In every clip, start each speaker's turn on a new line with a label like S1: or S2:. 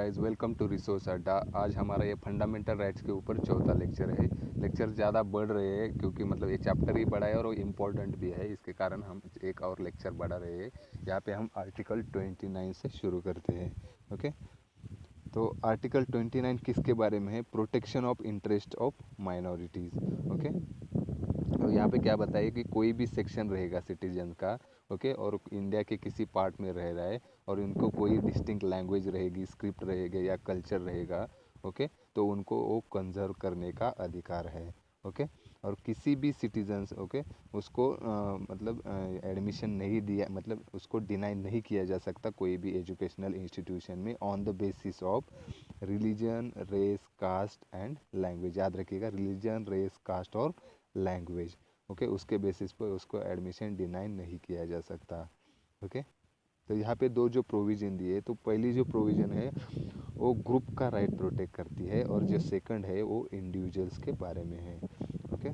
S1: Guys, welcome to resource अड्डा। आज हमारा ये फंडामेंटल राइट्स के ऊपर चौथा लेक्चर है। लेक्चर ज़्यादा बढ़ रहे हैं क्योंकि मतलब ये चैप्टर ही बड़ा है और वो इम्पोर्टेंट भी है, इसके कारण हम एक और लेक्चर बढ़ा रहे हैं। यहाँ पे हम आर्टिकल 29 से शुरू करते हैं। ओके, तो आर्टिकल 29 किसके बारे में है? Protection of interest of minorities. Okay, तो यहाँ पे क्या बताइए कि कोई भी सेक्शन रहेगा सिटीजन का, ओके, और इंडिया के किसी पार्ट में रह रहा है और उनको कोई डिस्टिंक्ट लैंग्वेज रहेगी, स्क्रिप्ट रहेगा या कल्चर रहेगा, ओके, तो उनको वो कंजर्व करने का अधिकार है। ओके, और किसी भी सिटीजन्स, ओके, उसको मतलब एडमिशन नहीं दिया, मतलब उसको डिनाई नहीं किया जा सकता कोई भी एजुकेशनल इंस्टीट्यूशन में on the basis of religion, race, caste and language. याद रखिएगा, रिलीजन, रेस, कास्ट और लैंग्वेज, ओके, उसके बेसिस पर उसको एडमिशन डिनाई नहीं किया जा सकता। ओके, तो यहाँ पे दो जो प्रोविज़न दिए, तो पहली जो प्रोविज़न है वो ग्रुप का राइट प्रोटेक्ट करती है और जो सेकंड है वो इंडिविजुअल्स के बारे में है। ओके,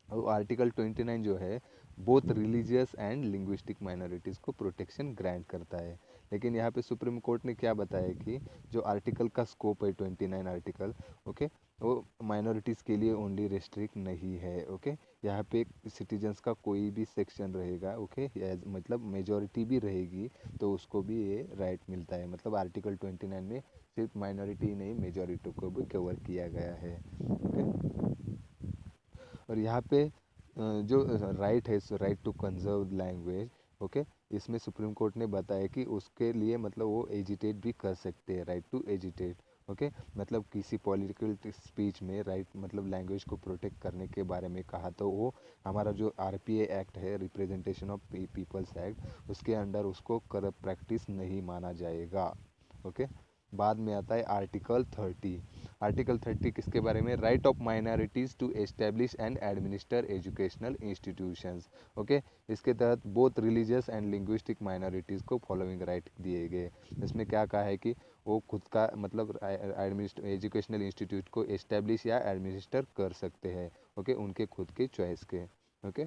S1: और आर्टिकल 29 जो है both religious and linguistic minorities को प्रोटेक्शन ग्रांट करता है। लेकिन यहाँ पे सुप्रीम कोर्ट ने क्या बताया कि जो आर्टिकल का स्कोप है 29 आर्टिकल, ओके, वो माइनॉरिटीज़ के लिए ओनली रेस्ट्रिक्ट नहीं है। ओके, यहाँ पे सिटीजन्स का कोई भी सेक्शन रहेगा, ओके, मतलब मेजॉरिटी भी रहेगी तो उसको भी ये राइट मिलता है। मतलब आर्टिकल 29 में सिर्फ माइनॉरिटी नहीं, मेजॉरिटी को भी कवर किया गया है। ओके, और यहाँ पे जो राइट है, right to conserve language, okay, इसमें सुप्रीम कोर्ट ने बताया कि उसके लिए मतलब वो एजिटेट भी कर सकते हैं, राइट टू एजिटेट। ओके, मतलब किसी पॉलिटिकल स्पीच में राइट मतलब लैंग्वेज को प्रोटेक्ट करने के बारे में कहा तो वो हमारा जो आरपीए एक्ट है, रिप्रेजेंटेशन ऑफ पीपल्स एक्ट, उसके अंडर उसको करप्ट प्रैक्टिस नहीं माना जाएगा। ओके, बाद में आता है आर्टिकल 30। आर्टिकल 30 किसके बारे में? Right of minorities to establish and administer educational institutions. Okay, इसके तहत both religious and linguistic minorities को फॉलोइंग राइट दिए गए। इसमें क्या कहा है कि वो खुद का मतलब एजुकेशनल इंस्टीट्यूट को एस्टेब्लिश या एडमिनिस्टर कर सकते हैं, ओके, उनके खुद के चॉइस के। ओके,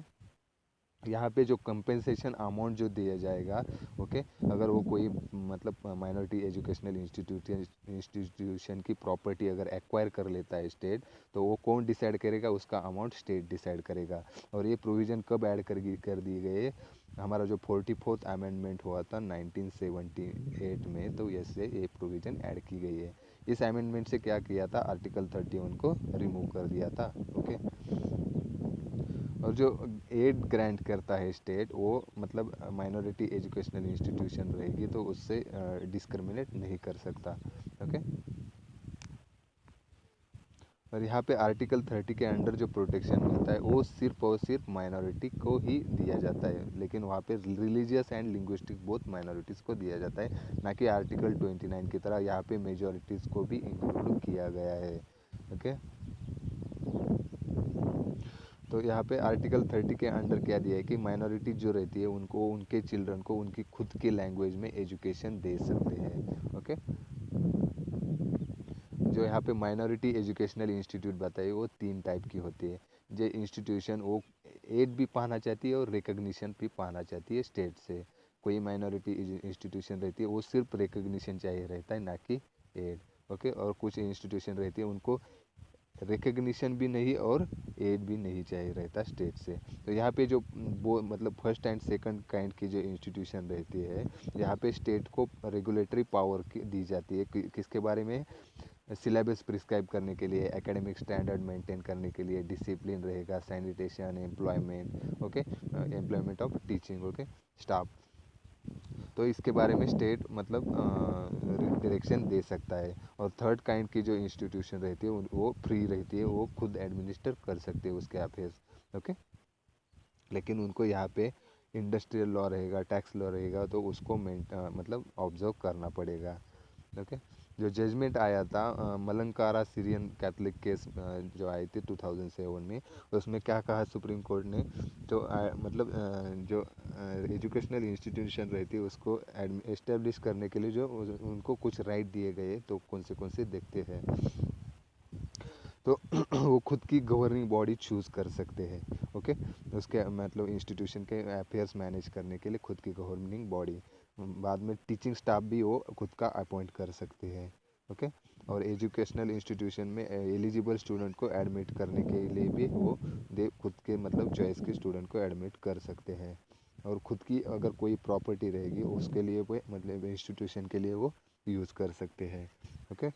S1: यहाँ पे जो कंपेंसेशन अमाउंट जो दिया जाएगा, ओके, अगर वो कोई मतलब माइनॉरिटी एजुकेशनल इंस्टीट्यूशन की प्रॉपर्टी अगर एक्वायर कर लेता है स्टेट, तो वो कौन डिसाइड करेगा? उसका अमाउंट स्टेट डिसाइड करेगा। और ये प्रोविज़न कब ऐड कर दिए गए? हमारा जो 44th अमेंडमेंट हुआ था 1978 में, तो इससे ये प्रोविज़न ऐड की गई है। इस अमेंडमेंट से क्या किया था? आर्टिकल 31 को रिमूव कर दिया था। ओके, और जो एड ग्रांट करता है स्टेट, वो मतलब माइनॉरिटी एजुकेशनल इंस्टीट्यूशन रहेगी तो उससे डिस्क्रिमिनेट नहीं कर सकता। ओके, और यहाँ पे आर्टिकल 30 के अंडर जो प्रोटेक्शन मिलता है वो सिर्फ और सिर्फ माइनॉरिटी को ही दिया जाता है, लेकिन वहाँ पे religious and linguistic both minorities को दिया जाता है, ना कि आर्टिकल 29 की तरह यहाँ पे मेजॉरिटीज़ को भी इंक्लूड किया गया है। ओके, तो यहाँ पे आर्टिकल 30 के अंडर क्या दिया है कि माइनॉरिटी जो रहती है उनको उनके चिल्ड्रन को उनकी खुद की लैंग्वेज में एजुकेशन दे सकते हैं। ओके, जो यहाँ पे माइनॉरिटी एजुकेशनल इंस्टीट्यूट बताइए वो 3 टाइप की होती है। जो इंस्टीट्यूशन वो एड भी पाना चाहती है और रिकग्निशन भी पाना चाहती है स्टेट से। कोई माइनॉरिटी इंस्टीट्यूशन रहती है वो सिर्फ रिकग्निशन चाहिए रहता है, ना कि एड। ओके, और कुछ इंस्टीट्यूशन रहती है उनको रिकग्निशन भी नहीं और एड भी नहीं चाहिए रहता स्टेट से। तो यहाँ पे जो वो मतलब फर्स्ट एंड सेकंड काइंड की जो इंस्टीट्यूशन रहती है, यहाँ पे स्टेट को रेगुलेटरी पावर दी जाती है किसके बारे में? सिलेबस प्रिस्क्राइब करने के लिए, एकेडमिक स्टैंडर्ड मेंटेन करने के लिए, डिसिप्लिन रहेगा, sanitation, employment, okay, employment of teaching, okay, staff. तो इसके बारे में स्टेट मतलब डायरेक्शन दे सकता है। और थर्ड काइंड की जो इंस्टीट्यूशन रहती है वो फ्री रहती है, वो खुद एडमिनिस्टर कर सकते हैं उसके अफेयर्स। ओके, लेकिन उनको यहाँ पे इंडस्ट्रियल लॉ रहेगा, टैक्स लॉ रहेगा, तो उसको मतलब ऑब्जर्व करना पड़ेगा। ओके, जो जजमेंट आया था मलंकारा सीरियन कैथलिक केस जो आई थी 2007 में, उसमें क्या कहा सुप्रीम कोर्ट ने? तो मतलब जो एजुकेशनल इंस्टीट्यूशन रहती है उसको एस्टेब्लिश करने के लिए जो उनको कुछ राइट दिए गए, तो कौन से देखते हैं? तो वो खुद की गवर्निंग बॉडी चूज़ कर सकते हैं। ओके, उसके मतलब इंस्टीट्यूशन के अफेयर्स मैनेज करने के लिए खुद की गवर्निंग बॉडी, बाद में टीचिंग स्टाफ भी वो खुद का अपॉइंट कर सकते हैं। ओके। और एजुकेशनल इंस्टीट्यूशन में एलिजिबल स्टूडेंट को एडमिट करने के लिए भी वो दे खुद के मतलब चॉइस के स्टूडेंट को एडमिट कर सकते हैं। और खुद की अगर कोई प्रॉपर्टी रहेगी उसके लिए वो मतलब इंस्टीट्यूशन के लिए वो यूज़ कर सकते हैं। ओके।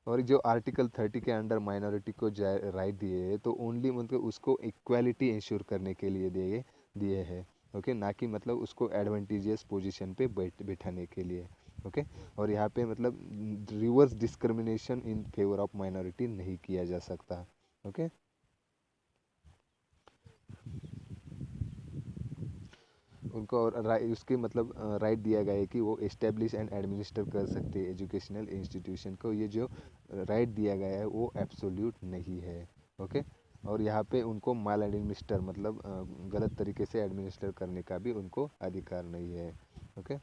S1: और जो आर्टिकल 30 के अंडर माइनॉरिटी को राइट दिए है तो ओनली मतलब उसको इक्वालिटी इंश्योर करने के लिए दिए दिए हैं। ओके, ना कि मतलब उसको एडवांटेजियस पोजीशन पे बैठाने के लिए। ओके। और यहाँ पे मतलब reverse discrimination in favour of minority नहीं किया जा सकता। ओके। उनको और उसके मतलब राइट दिया गया है कि वो एस्टेब्लिश एंड एडमिनिस्टर कर सकते हैं एजुकेशनल इंस्टीट्यूशन को। ये जो राइट दिया गया है वो एब्सोल्यूट नहीं है। ओके। और यहाँ पे उनको माल एडमिनिस्टर मतलब गलत तरीके से एडमिनिस्टर करने का भी उनको अधिकार नहीं है। ओके।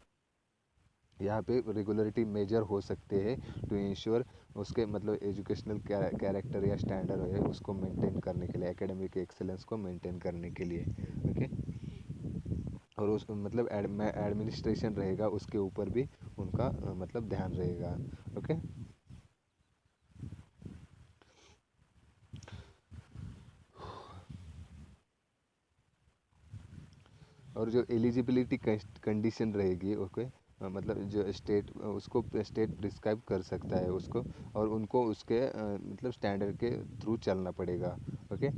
S1: यहाँ पे रेगुलरिटी मेजर हो सकते हैं टू इंश्योर उसके मतलब एजुकेशनल कैरेक्टर या स्टैंडर्ड है उसको मेंटेन करने के लिए, एकेडमिक एक्सेलेंस को मेंटेन करने के लिए। ओके। और उस मतलब एडमिनिस्ट्रेशन रहेगा उसके ऊपर भी उनका मतलब ध्यान रहेगा। ओके। और जो एलिजिबिलिटी कंडीशन रहेगी, ओके, मतलब जो स्टेट उसको स्टेट प्रिस्क्राइब कर सकता है उसको, और उनको उसके मतलब स्टैंडर्ड के थ्रू चलना पड़ेगा। ओके।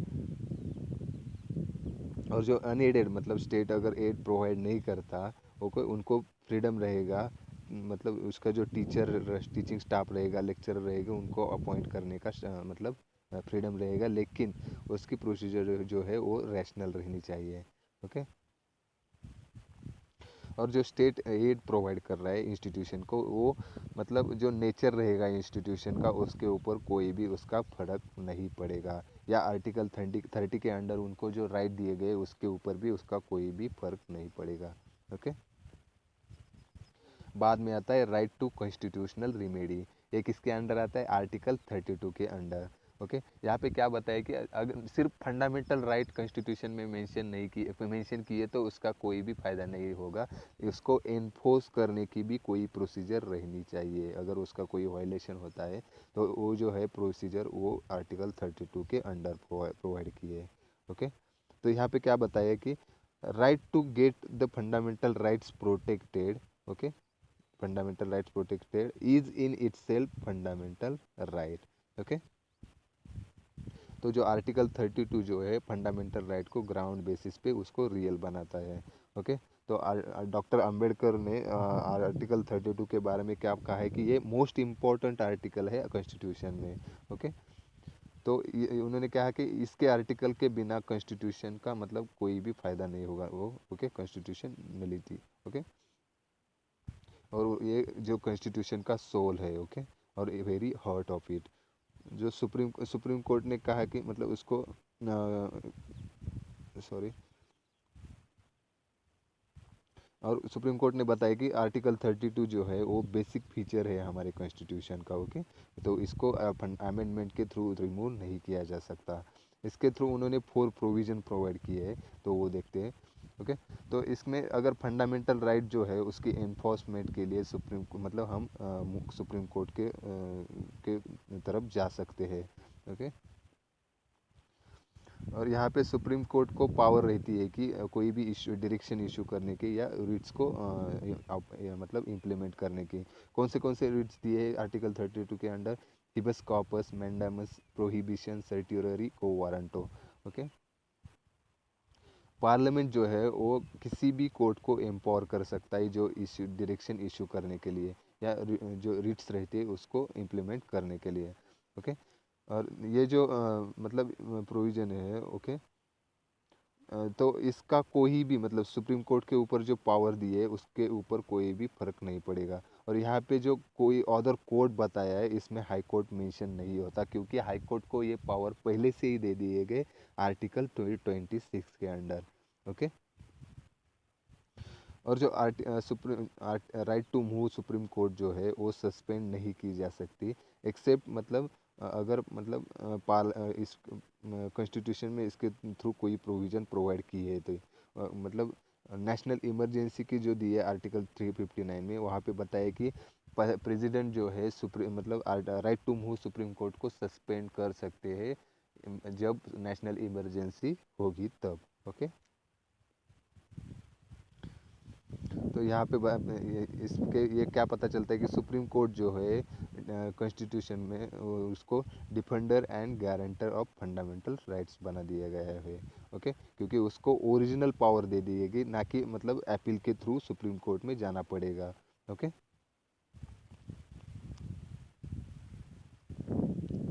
S1: और जो अनएडेड मतलब स्टेट अगर एड प्रोवाइड नहीं करता, ओके, उनको फ्रीडम रहेगा मतलब उसका जो टीचिंग स्टाफ रहेगा, लेक्चरर रहेगा, उनको अपॉइंट करने का मतलब फ्रीडम रहेगा, लेकिन उसकी प्रोसीजर जो है वो रैशनल रहनी चाहिए। ओके। और जो स्टेट एड प्रोवाइड कर रहा है इंस्टीट्यूशन को, वो मतलब जो नेचर रहेगा इंस्टीट्यूशन का उसके ऊपर कोई भी उसका फर्क नहीं पड़ेगा, या आर्टिकल 30 के अंडर उनको जो राइट दिए गए उसके ऊपर भी उसका कोई भी फर्क नहीं पड़ेगा। ओके। बाद में आता है राइट टू कॉन्स्टिट्यूशनल रिमेडी। ये किसके अंडर आता है? आर्टिकल 32 के अंडर। ओके। यहाँ पे क्या बताया कि अगर सिर्फ फंडामेंटल राइट कॉन्स्टिट्यूशन में मेंशन किए तो उसका कोई भी फायदा नहीं होगा। इसको एनफोर्स करने की भी कोई प्रोसीजर रहनी चाहिए। अगर उसका कोई वायलेशन होता है तो वो जो है प्रोसीजर वो आर्टिकल 32 के अंडर प्रोवाइड किए। ओके। तो यहाँ पे क्या बताया कि right to get the fundamental rights protected. Okay. Fundamental rights protected is in itself fundamental right. Okay. तो जो आर्टिकल 32 जो है फंडामेंटल राइट को ग्राउंड बेसिस पे उसको रियल बनाता है। ओके। तो डॉक्टर अंबेडकर ने आर्टिकल 32 के बारे में क्या कहा है कि ये मोस्ट इम्पॉर्टेंट आर्टिकल है कॉन्स्टिट्यूशन में। ओके। तो उन्होंने कहा कि इसके आर्टिकल के बिना कॉन्स्टिट्यूशन का मतलब कोई भी फायदा नहीं होगा वो। ओके। कॉन्स्टिट्यूशन मिली। ओके। और ये जो कॉन्स्टिट्यूशन का सोल है। ओके। और वेरी हार्ट ऑफ इट, जो सुप्रीम कोर्ट ने कहा कि मतलब उसको सॉरी, और सुप्रीम कोर्ट ने बताया कि आर्टिकल 32 जो है वो बेसिक फीचर है हमारे कॉन्स्टिट्यूशन का। ओके। तो इसको अमेंडमेंट के थ्रू रिमूव नहीं किया जा सकता। इसके थ्रू उन्होंने 4 प्रोविज़न प्रोवाइड किए हैं, तो वो देखते हैं। ओके। तो इसमें अगर फंडामेंटल राइट जो है उसकी एनफोर्समेंट के लिए मतलब हम सुप्रीम कोर्ट के तरफ जा सकते हैं। ओके। और यहाँ पे सुप्रीम कोर्ट को पावर रहती है कि कोई भी इशू डायरेक्शन इशू करने की या रिट्स को मतलब इम्प्लीमेंट करने की। कौन से रिट्स दिए हैं आर्टिकल 32 के under? Habeas corpus, mandamus, prohibition, certiorari, quo warranto. Okay. Parliament जो है वो किसी भी कोर्ट को एम्पावर कर सकता है जो इशू डायरेक्शन इशू करने के लिए, या जो रिट्स रहती है उसको इम्प्लीमेंट करने के लिए। ओके। और ये जो मतलब प्रोविज़न है। ओके। तो इसका कोई भी मतलब सुप्रीम कोर्ट के ऊपर जो पावर दी है उसके ऊपर कोई भी फर्क नहीं पड़ेगा। और यहाँ पे जो कोई अदर कोर्ट बताया है इसमें हाई कोर्ट मेंशन नहीं होता, क्योंकि हाई कोर्ट को ये पावर पहले से ही दे दिए गए आर्टिकल 26 के अंडर। ओके। और जो supreme right to move supreme court जो है वो सस्पेंड नहीं की जा सकती, एक्सेप्ट मतलब अगर मतलब इस कॉन्स्टिट्यूशन में इसके थ्रू कोई प्रोविज़न प्रोवाइड की है तो मतलब नेशनल इमरजेंसी की जो दी है आर्टिकल 359 में, वहाँ पे बताया कि प्रेसिडेंट जो है सुप्रीम मतलब right to move supreme court को सस्पेंड कर सकते हैं जब नेशनल इमरजेंसी होगी तब। ओके, तो यहाँ पे इसके ये क्या पता चलता है कि सुप्रीम कोर्ट जो है कॉन्स्टिट्यूशन में उसको defender and guarantor of fundamental rights बना दिया गया है। ओके, क्योंकि उसको ओरिजिनल पावर दे दी गई, ना कि मतलब अपील के थ्रू सुप्रीम कोर्ट में जाना पड़ेगा। ओके,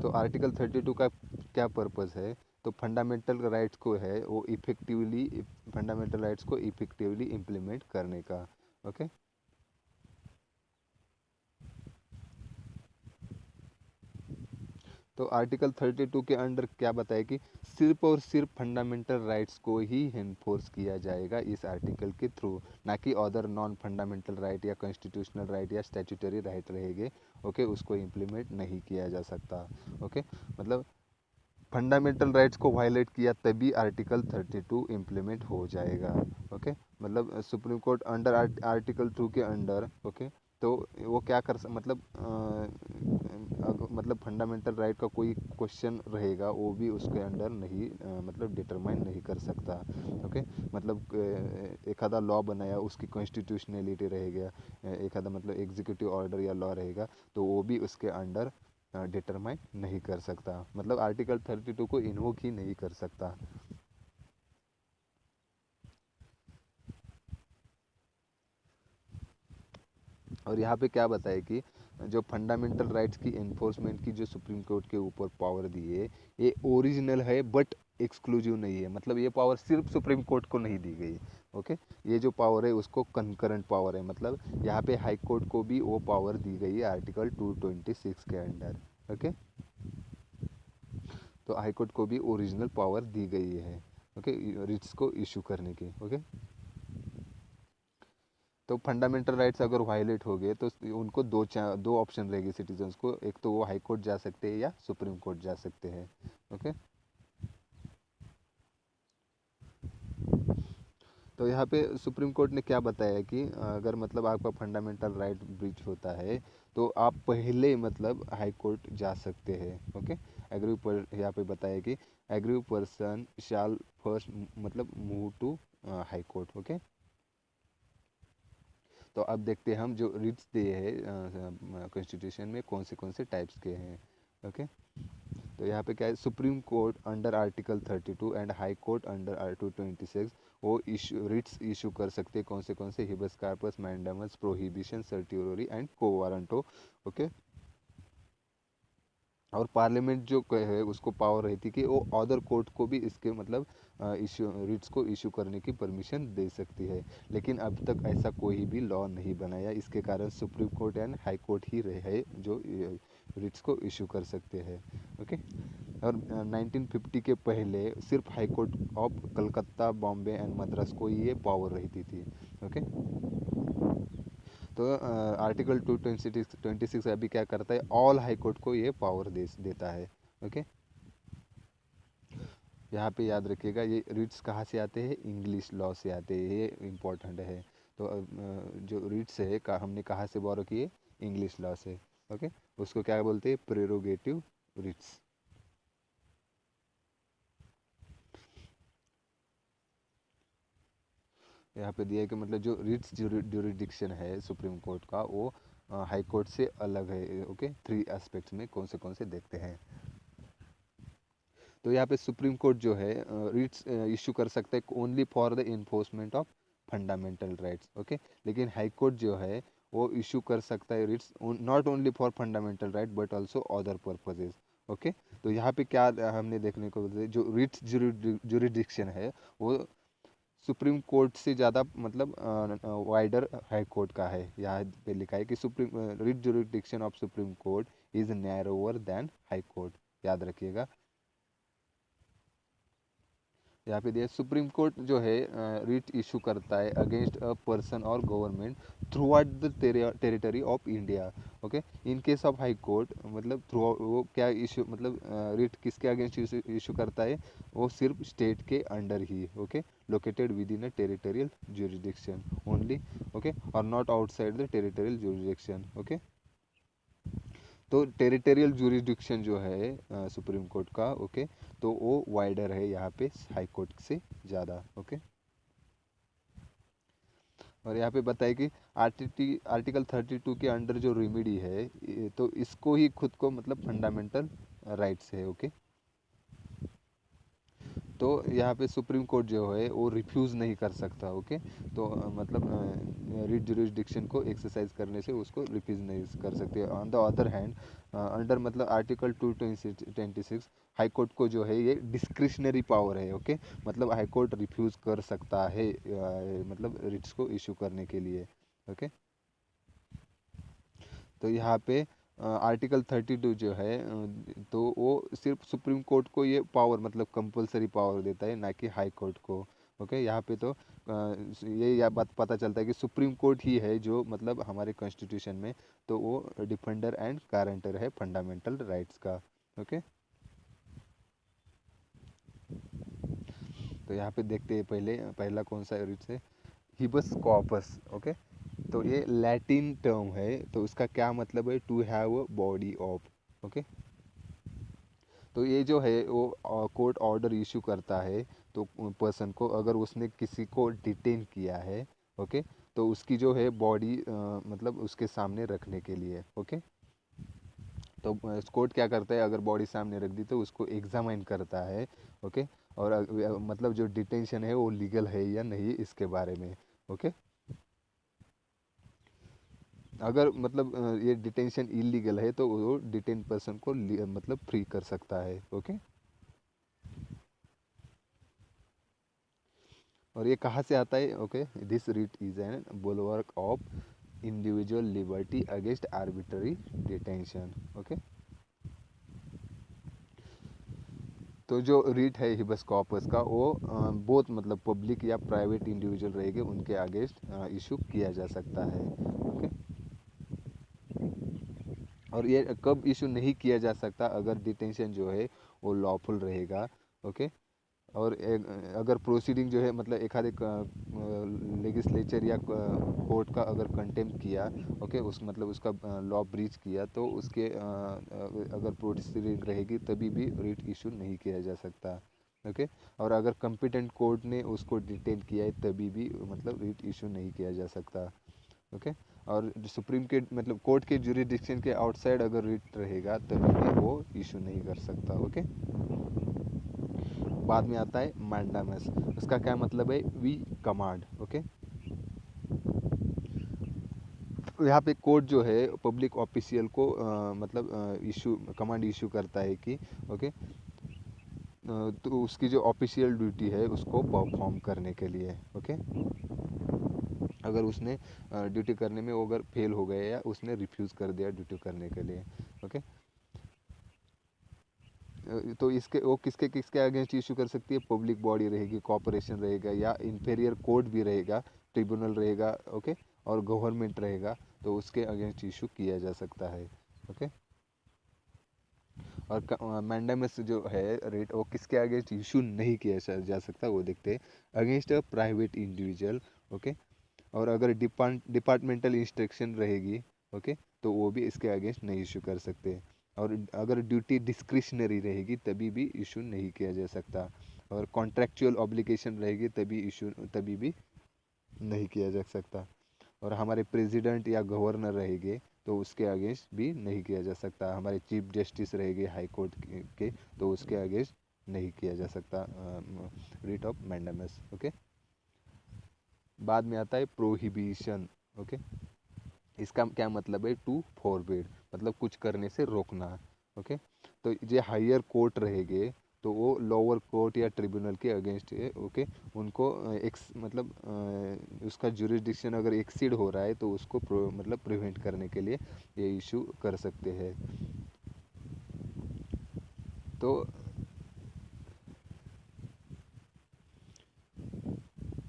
S1: तो आर्टिकल 32 का क्या पर्पस है? तो फंडामेंटल राइट्स को है वो इफेक्टिवली, फंडामेंटल राइट्स को इफेक्टिवली इम्प्लीमेंट करने का। ओके, तो आर्टिकल 32 के अंडर क्या बताया कि सिर्फ और सिर्फ फंडामेंटल राइट्स को ही इन्फोर्स किया जाएगा इस आर्टिकल के थ्रू, ना कि अदर नॉन फंडामेंटल राइट या कॉन्स्टिट्यूशनल राइट या स्टैट्यूटरी राइट रहेंगे। ओके, उसको इम्प्लीमेंट नहीं किया जा सकता। ओके, मतलब फंडामेंटल राइट्स को वायलेट किया तभी आर्टिकल 32 इम्प्लीमेंट हो जाएगा। ओके, मतलब सुप्रीम कोर्ट अंडर आर्टिकल 2 के अंडर, ओके, तो वो क्या मतलब मतलब फंडामेंटल राइट का कोई क्वेश्चन रहेगा वो भी उसके अंडर नहीं मतलब डिटरमाइन नहीं कर सकता। ओके, मतलब एक आधा लॉ बनाया उसकी कॉन्स्टिट्यूशनलिटी रहेगा, एक आधा मतलब एग्जीक्यूटिव ऑर्डर या लॉ रहेगा, तो वो भी उसके अंडर डिटरमाइन नहीं कर सकता, मतलब आर्टिकल 32 को इन्वोक ही नहीं कर सकता। और यहाँ पे क्या बताए कि जो फंडामेंटल राइट्स की एनफोर्समेंट की जो सुप्रीम कोर्ट के ऊपर पावर दी है, ये ओरिजिनल है बट एक्सक्लूसिव नहीं है, मतलब ये पावर सिर्फ सुप्रीम कोर्ट को नहीं दी गई। ओके, ये जो पावर है उसको कंकरेंट पावर है, मतलब यहाँ पे हाई कोर्ट को भी वो पावर दी गई है आर्टिकल 226 के अंडर। ओके, तो हाई कोर्ट को भी ओरिजिनल पावर दी गई है। ओके, रिट्स को इशू करने की। ओके, तो फंडामेंटल राइट्स अगर वायलेट हो गए तो उनको दो ऑप्शन रहेगी सिटीजन्स को, एक तो वो हाई कोर्ट जा सकते हैं या सुप्रीम कोर्ट जा सकते हैं। ओके, तो यहाँ पे सुप्रीम कोर्ट ने क्या बताया कि अगर मतलब आपका फंडामेंटल राइट ब्रीच होता है तो आप पहले मतलब हाई कोर्ट जा सकते हैं। ओके, एग्री पर यहाँ पे बताया कि एग्री पर्सन शाल फर्स्ट मतलब move to high court. Okay, तो अब देखते हैं हम जो रिट्स दिए हैं कॉन्स्टिट्यूशन में कौन से टाइप्स के हैं। ओके, तो यहाँ पे क्या है, supreme court under article 32 and high court under article 26 वो इशू रिट्स इशू कर सकते हैं कौन से habeas corpus mandamus prohibition certiorari and quo warranto. Okay, और पार्लियामेंट जो है उसको पावर रहती कि वो अदर कोर्ट को भी इसके मतलब इशू रिट्स को इशू करने की परमिशन दे सकती है, लेकिन अब तक ऐसा कोई भी लॉ नहीं बनाया, इसके कारण supreme court and high court ही रहे जो रिट्स को इशू कर सकते हैं। ओके, और 1950 के पहले सिर्फ high court of Calcutta Bombay and Madras को ये पावर रहती थी। ओके, तो आर्टिकल 226 अभी क्या करता है, ऑल हाई कोर्ट को ये पावर देता है। ओके, यहाँ पे याद रखिएगा ये रिट्स कहाँ से आते हैं, इंग्लिश लॉ से आते हैं, ये इम्पोर्टेंट है। तो जो रिट्स है हमने कहाँ से बोरो किए, इंग्लिश लॉ से। ओके, उसको क्या बोलते हैं, प्रेरोगेटिव रिट्स। यहाँ पे दिया है कि मतलब जो रिट्स ज्यूरिडिक्शन है सुप्रीम कोर्ट का वो हाई कोर्ट से अलग है। ओके, थ्री एस्पेक्ट्स में कौन से देखते हैं। तो यहाँ पे सुप्रीम कोर्ट जो है रिट्स इशू कर सकता है only for the enforcement of fundamental rights. Okay, लेकिन हाई कोर्ट जो है वो इशू कर सकता है writs not only for fundamental right but also other purposes. Okay, तो यहाँ पे क्या हमने देखने को मिलता है, जो रिट्स जुरिडिक्शन है वो सुप्रीम कोर्ट से ज़्यादा मतलब वाइडर हाई कोर्ट का है। यहाँ पे लिखा है कि supreme writ jurisdiction of supreme court is narrower than high court, याद रखिएगा। यहाँ पे दिया सुप्रीम कोर्ट जो है रिट इशू करता है अगेंस्ट अ पर्सन और government through out the territory of India. Okay, in case of high court मतलब थ्रू वो क्या इशू मतलब रिट किसके अगेंस्ट इशू करता है, वो सिर्फ स्टेट के अंडर ही, okay, located within a territorial jurisdiction only, okay, और not outside the territorial jurisdiction. Okay, तो टेरिटोरियल जुरिडिक्शन जो है सुप्रीम कोर्ट का, ओके, तो वो वाइडर है यहाँ पे हाई कोर्ट से ज़्यादा। ओके, और यहाँ पे बताए कि आर्टिकल 32 के अंडर जो रेमेडी है तो इसको ही खुद को मतलब फंडामेंटल राइट्स है। ओके, तो यहाँ पे सुप्रीम कोर्ट जो है वो रिफ्यूज़ नहीं कर सकता। ओके, तो मतलब रिट जुरिस्डिक्शन को एक्सरसाइज करने से उसको रिफ्यूज़ नहीं कर सकते। On the other hand under मतलब आर्टिकल 226 हाई कोर्ट को जो है ये डिस्क्रिशनरी पावर है। ओके, मतलब हाई कोर्ट रिफ्यूज़ कर सकता है मतलब रिट्स को इशू करने के लिए। ओके, तो यहाँ पे आर्टिकल 32 जो है तो वो सिर्फ सुप्रीम कोर्ट को ये पावर मतलब कंपलसरी पावर देता है, ना कि हाई कोर्ट को। ओके, यहाँ पे तो ये या बात पता चलता है कि सुप्रीम कोर्ट ही है जो मतलब हमारे कॉन्स्टिट्यूशन में तो वो डिफेंडर एंड गारंटर है फंडामेंटल राइट्स का। ओके, तो यहाँ पे देखते हैं पहले पहला कौन सा रिट्स है, हिबस कॉर्पस। ओके, तो ये लैटिन टर्म है, तो उसका क्या मतलब है, to have a body of. Okay, तो ये जो है वो कोर्ट ऑर्डर इशू करता है तो पर्सन को अगर उसने किसी को डिटेन किया है, ओके, तो उसकी जो है बॉडी मतलब उसके सामने रखने के लिए। ओके, तो कोर्ट क्या करता है, अगर बॉडी सामने रख दी तो उसको एग्जामाइन करता है। ओके, और मतलब जो डिटेंशन है वो लीगल है या नहीं इसके बारे में। ओके, अगर मतलब ये डिटेंशन इलीगल है तो वो डिटेन पर्सन को मतलब फ्री कर सकता है। ओके, और ये कहाँ से आता है, okay, this writ is an bulwark of individual liberty against arbitrary detention. Okay, तो जो रिट है हिबस कॉर्पस का वो बहुत मतलब पब्लिक या प्राइवेट इंडिविजुअल रहेंगे उनके अगेंस्ट इशू किया जा सकता है। ओके, और ये कब इशू नहीं किया जा सकता, अगर डिटेंशन जो है वो लॉफुल रहेगा। ओके, और अगर प्रोसीडिंग जो है मतलब एक आधे लेजिस्लेचर या कोर्ट का अगर कंटेम्प्ट किया, ओके, उस मतलब उसका लॉ ब्रीच किया तो उसके अगर प्रोसीडिंग रहेगी तभी भी रिट इशू नहीं किया जा सकता। ओके, और अगर कंपिटेंट कोर्ट ने उसको डिटेन किया है तभी भी मतलब रिट इशू नहीं किया जा सकता। ओके, और सुप्रीम के मतलब कोर्ट के जुरिडिक्शन के आउटसाइड अगर रिट रहेगा तभी भी वो इशू नहीं कर सकता। ओके, बाद में आता है मैंडामस, उसका क्या मतलब है, वी कमांड। ओके, यहाँ पे कोर्ट जो है पब्लिक ऑफिशियल को मतलब इशू कमांड इशू करता है कि ओके, तो उसकी जो ऑफिशियल ड्यूटी है उसको परफॉर्म करने के लिए। ओके, अगर उसने ड्यूटी करने में वो अगर फेल हो गया या उसने रिफ्यूज़ कर दिया ड्यूटी करने के लिए। ओके, तो इसके वो किसके किसके अगेंस्ट इशू कर सकती है, पब्लिक बॉडी रहेगी, कॉरपोरेशन रहेगा या इंफीरियर कोर्ट भी रहेगा, ट्रिब्यूनल रहेगा। ओके, और गवर्नमेंट रहेगा, तो उसके अगेंस्ट इशू किया जा सकता है। ओके, और मैंडेमस जो है रेट वो किसके अगेंस्ट इशू नहीं किया जा सकता, वो देखते हैं, against a private individual. Okay, और अगर डिपार्टमेंटल इंस्ट्रक्शन रहेगी, ओके, तो वो भी इसके अगेंस्ट नहीं इशू कर सकते। और अगर ड्यूटी डिस्क्रिशनरी रहेगी तभी भी इशू नहीं किया जा सकता, और कॉन्ट्रेक्चुअल ऑब्लिगेशन रहेगी तभी भी नहीं किया जा सकता, और हमारे प्रेसिडेंट या गवर्नर रहेंगे तो उसके अगेंस्ट भी नहीं किया जा सकता, हमारे चीफ जस्टिस रहेंगे हाई कोर्ट के तो उसके अगेंस्ट नहीं किया जा सकता रिट ऑफ मैंडेमस। ओके, बाद में आता है प्रोहिबिशन। ओके, इसका क्या मतलब है, टू फॉरबिड मतलब कुछ करने से रोकना। ओके, तो ये हायर कोर्ट रहेंगे तो वो लोअर कोर्ट या ट्रिब्यूनल के अगेंस्ट है। ओके, उनको मतलब उसका जुरिडिक्शन अगर एक्सीड हो रहा है तो उसको मतलब प्रिवेंट करने के लिए ये इशू कर सकते हैं। तो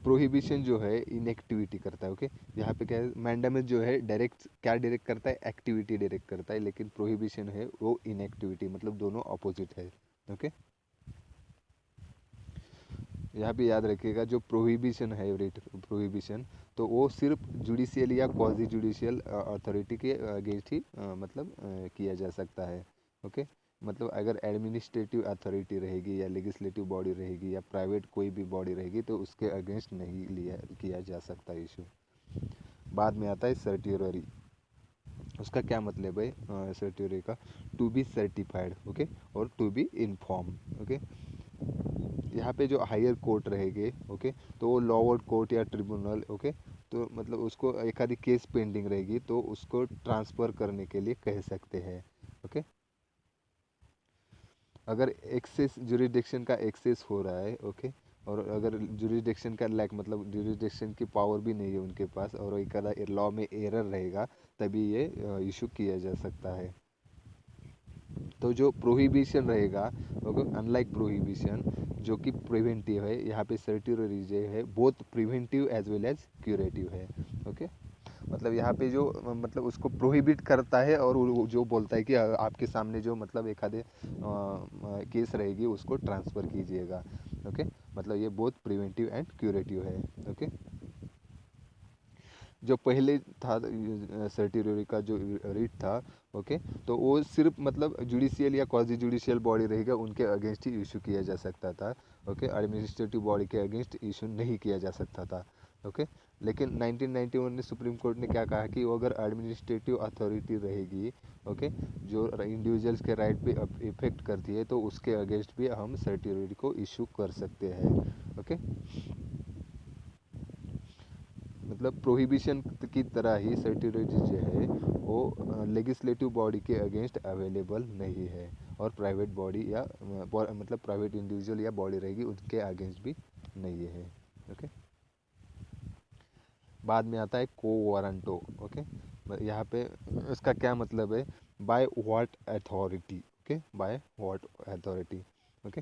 S1: प्रोहिबिशन जो है इनएक्टिविटी करता है। ओके, यहाँ पे क्या है, मैंडामस जो है डायरेक्ट क्या डायरेक्ट करता है, एक्टिविटी डायरेक्ट करता है, लेकिन प्रोहिबिशन है वो इनएक्टिविटी, मतलब दोनों अपोजिट है। ओके, यहाँ पे याद रखिएगा जो प्रोहिबिशन है, रेट प्रोहिबिशन, तो वो सिर्फ जुडिशियल या क्वाजी जुडिशियल अथॉरिटी के अगेंस्ट ही किया जा सकता है। ओके, मतलब अगर एडमिनिस्ट्रेटिव अथॉरिटी रहेगी या लेजिस्लेटिव बॉडी रहेगी या प्राइवेट कोई भी बॉडी रहेगी तो उसके अगेंस्ट नहीं लिया किया जा सकता इशू। बाद में आता है सर्टियरी। उसका क्या मतलब है सर्टियरी का, टू बी सर्टिफाइड, ओके, और टू बी इन्फॉर्म। ओके, यहाँ पे जो हायर कोर्ट रहेंगे, ओके, तो वो लोअर कोर्ट या ट्रिब्यूनल, ओके, तो मतलब उसको एक आधी केस पेंडिंग रहेगी तो उसको ट्रांसफ़र करने के लिए कह सकते हैं। ओके, अगर एक्सेस जुरिडिक्शन का एक्सेस हो रहा है, ओके, और अगर जुरिडिक्शन का लैक मतलब जुरिडिक्शन की पावर भी नहीं है उनके पास और एक आधा लॉ में एरर रहेगा, तभी ये इशू किया जा सकता है। तो जो प्रोहिबिशन रहेगा, ओके, अनलाइक प्रोहिबिशन जो कि प्रिवेंटिव है, यहाँ पे सर्टियरी जो है both preventive as well as curative है। ओके, मतलब यहाँ पे जो मतलब उसको प्रोहिबिट करता है और जो बोलता है कि आपके सामने जो मतलब एक आधे केस रहेगी उसको ट्रांसफ़र कीजिएगा। ओके, मतलब ये बोथ प्रिवेंटिव एंड क्यूरेटिव है। ओके, जो पहले था सर्टियरी का जो रीट था, ओके, तो वो सिर्फ मतलब जुडिशियल या क्वाजी जुडिशियल बॉडी रहेगा उनके अगेंस्ट ही इशू किया जा सकता था। ओके, एडमिनिस्ट्रेटिव बॉडी के अगेंस्ट इशू नहीं किया जा सकता था। ओके, लेकिन 1991 में सुप्रीम कोर्ट ने क्या कहा कि वो अगर एडमिनिस्ट्रेटिव अथॉरिटी रहेगी, ओके, जो इंडिविजुअल्स के राइट पे इफेक्ट करती है तो उसके अगेंस्ट भी हम सर्टियरी को इशू कर सकते हैं। ओके, मतलब प्रोहिबिशन की तरह ही सर्टियरी जो है वो लेजिस्लेटिव बॉडी के अगेंस्ट अवेलेबल नहीं है और प्राइवेट बॉडी या मतलब प्राइवेट इंडिविजुअल या बॉडी रहेगी उनके अगेंस्ट भी नहीं है। ओके, बाद में आता है को वारंटो। ओके, यहाँ पे इसका क्या मतलब है, by what authority. Okay, by what authority. Okay,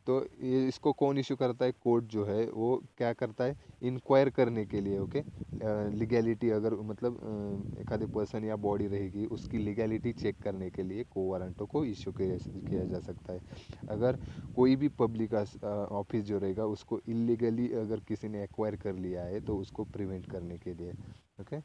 S1: तो ये इसको कौन इशू करता है, कोर्ट जो है वो क्या करता है, इंक्वायर करने के लिए। ओके, लीगैलिटी अगर मतलब एक आधे पर्सन या बॉडी रहेगी उसकी लीगैलिटी चेक करने के लिए को वारंटो को इशू किया जा सकता है। अगर कोई भी पब्लिक ऑफिस जो रहेगा उसको इलीगली अगर किसी ने एक्वायर कर लिया है तो उसको प्रिवेंट करने के लिए। ओके,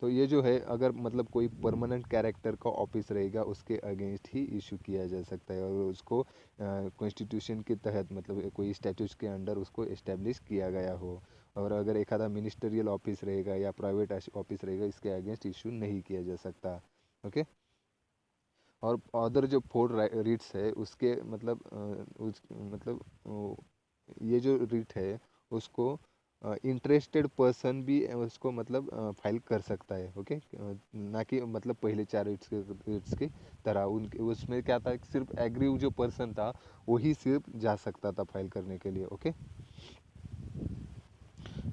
S1: तो ये जो है अगर मतलब कोई परमानेंट कैरेक्टर का ऑफिस रहेगा उसके अगेंस्ट ही इशू किया जा सकता है और उसको कॉन्स्टिट्यूशन के तहत मतलब कोई स्टैट्यूट के अंडर उसको इस्टेब्लिश किया गया हो। और अगर एक आधा मिनिस्टरियल ऑफिस रहेगा या प्राइवेट ऑफिस रहेगा इसके अगेंस्ट इशू नहीं किया जा सकता। ओके, और अदर जो फोर रीट्स है उसके मतलब ये जो रीट है उसको इंटरेस्टेड पर्सन भी उसको मतलब फाइल कर सकता है। ओके, ना कि मतलब पहले चार रीट्स की तरह उनके उसमें क्या था, सिर्फ एग्री जो पर्सन था वही सिर्फ जा सकता था फाइल करने के लिए। ओके,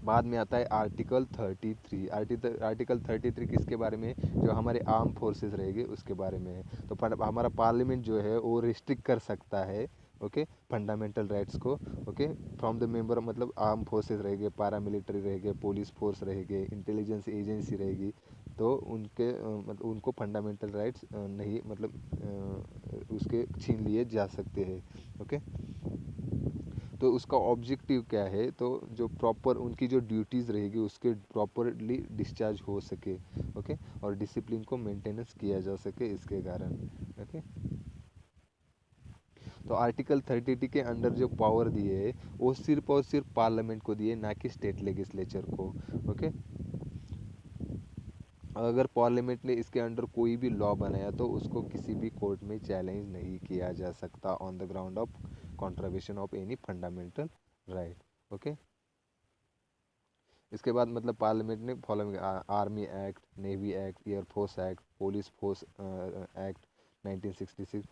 S1: बाद में आता है आर्टिकल 33। आर्टिकल 33 किसके बारे में, जो हमारे आर्म फोर्सेस रहेंगे उसके बारे में है। तो हमारा पार्लियामेंट जो है वो रिस्ट्रिक्ट कर सकता है, ओके, फंडामेंटल राइट्स को। ओके, फ्रॉम द मेंबर मतलब आर्म फोर्सेस रहेंगे, पैरामिलिट्री रहेंगे, पुलिस फोर्स रहेंगे, इंटेलिजेंस एजेंसी रहेगी, तो उनके मतलब उनको फंडामेंटल राइट्स नहीं उसके छीन लिए जा सकते हैं। ओके, तो उसका ऑब्जेक्टिव क्या है, तो जो प्रॉपर उनकी जो ड्यूटीज़ रहेगी उसके प्रॉपरली डिस्चार्ज हो सके। ओके, और डिसिप्लिन को मेंटेनेंस किया जा सके इसके कारण। ओके, तो आर्टिकल 30 के अंडर जो पावर दिए है वो सिर्फ और सिर्फ पार्लियामेंट को दिए, ना कि स्टेट लेजिस्लेचर को। ओके, अगर पार्लियामेंट ने इसके अंडर कोई भी लॉ बनाया तो उसको किसी भी कोर्ट में चैलेंज नहीं किया जा सकता on the ground of contravention of any fundamental right. Okay, इसके बाद मतलब पार्लियामेंट ने following army act, navy act, air force act, police force act 1966,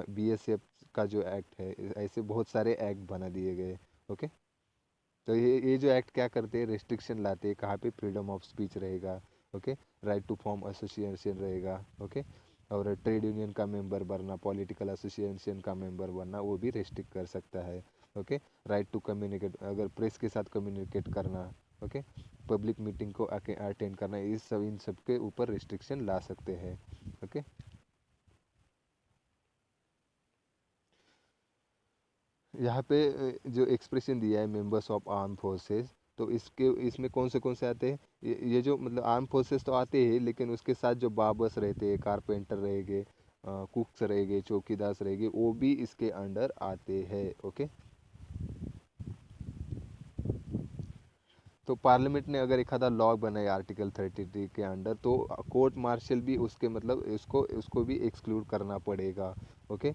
S1: BSF का जो एक्ट है, ऐसे बहुत सारे एक्ट बना दिए गए। ओके, तो ये जो एक्ट क्या करते हैं, रिस्ट्रिक्शन लाते हैं, कहाँ पे फ्रीडम ऑफ स्पीच रहेगा। Okay, right to form association रहेगा। ओके, और ट्रेड यूनियन का मेंबर बनना, पॉलिटिकल एसोसिएशन का मेंबर बनना वो भी रेस्ट्रिक्ट कर सकता है। ओके, राइट टू कम्युनिकेट, अगर प्रेस के साथ कम्युनिकेट करना, ओके, पब्लिक मीटिंग को अटेंड करना, इस सब इन सब के ऊपर रिस्ट्रिक्शन ला सकते हैं। ओके, यहाँ पे जो एक्सप्रेशन दिया है मेंबर्स ऑफ आर्म फोर्सेस, तो इसके इसमें कौन से आते हैं? ये जो मतलब आर्म फोर्सेस तो आते हैं, लेकिन उसके साथ जो बाबर्स रहते हैं, कारपेंटर रहेंगे, कुक्स रहेंगे, चौकीदार रहेंगे, वो भी इसके अंडर आते हैं। ओके, तो पार्लियामेंट ने अगर एक आधा लॉ बनाया आर्टिकल 33 के अंडर, तो कोर्ट मार्शल भी उसके मतलब उसको उसको भी एक्सक्लूड करना पड़ेगा। ओके,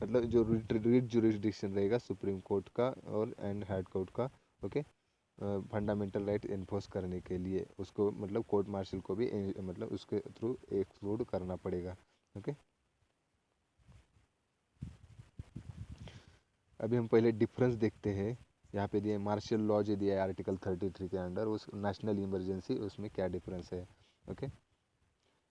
S1: मतलब जो रीट जुरिस्डिक्शन रहेगा सुप्रीम कोर्ट का और एंड हेड कोर्ट का, ओके, फंडामेंटल राइट इन्फोर्स करने के लिए उसको मतलब कोर्ट मार्शल को भी मतलब उसके थ्रू एक्सक्लूड करना पड़ेगा। ओके, अभी हम पहले डिफरेंस देखते हैं। यहाँ पे दिए मार्शल लॉ जो दिया है आर्टिकल 33 के अंडर, उस नेशनल इमरजेंसी, उसमें क्या डिफरेंस है। ओके,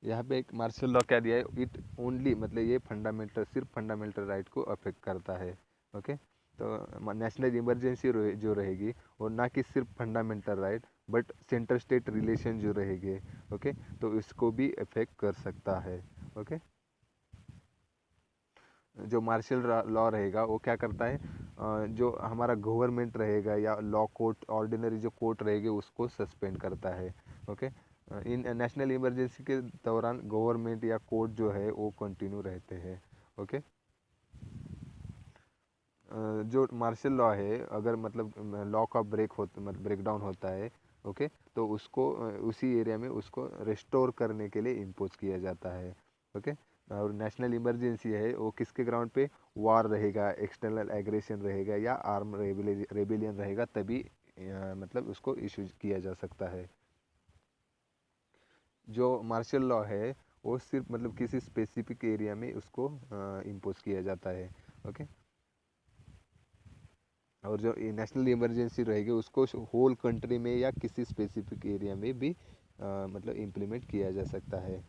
S1: यहाँ पे एक मार्शल लॉ क्या दिया है, इट ओनली मतलब ये फंडामेंटल, सिर्फ फंडामेंटल राइट को अफेक्ट करता है। ओके, तो नेशनल इमरजेंसी जो रहेगी वो ना कि सिर्फ fundamental right but centre state relation जो रहेंगे, ओके, तो इसको भी अफेक्ट कर सकता है। ओके, जो मार्शल लॉ रहेगा वो क्या करता है, जो हमारा गवर्नमेंट रहेगा या लॉ कोर्ट, ऑर्डिनरी जो कोर्ट रहेगी उसको सस्पेंड करता है। ओके, इन नेशनल इमरजेंसी के दौरान गवर्नमेंट या कोर्ट जो है वो कंटिन्यू रहते हैं। ओके, जो मार्शल लॉ है, अगर मतलब लॉ का मतलब ब्रेक डाउन होता है, ओके, तो उसको उसी एरिया में उसको रिस्टोर करने के लिए इम्पोज किया जाता है। ओके, और नेशनल इमरजेंसी है वो किसके ग्राउंड पे, वार रहेगा, एक्सटर्नल एग्रेशन रहेगा या आर्म रेबिलियन रहेगा, तभी मतलब उसको इशू किया जा सकता है। जो मार्शल लॉ है वो सिर्फ मतलब किसी स्पेसिफिक एरिया में उसको इम्पोज किया जाता है। ओके, और जो नेशनल इमरजेंसी रहेगी उसको होल कंट्री में या किसी स्पेसिफिक एरिया में भी मतलब इम्प्लीमेंट किया जा सकता है।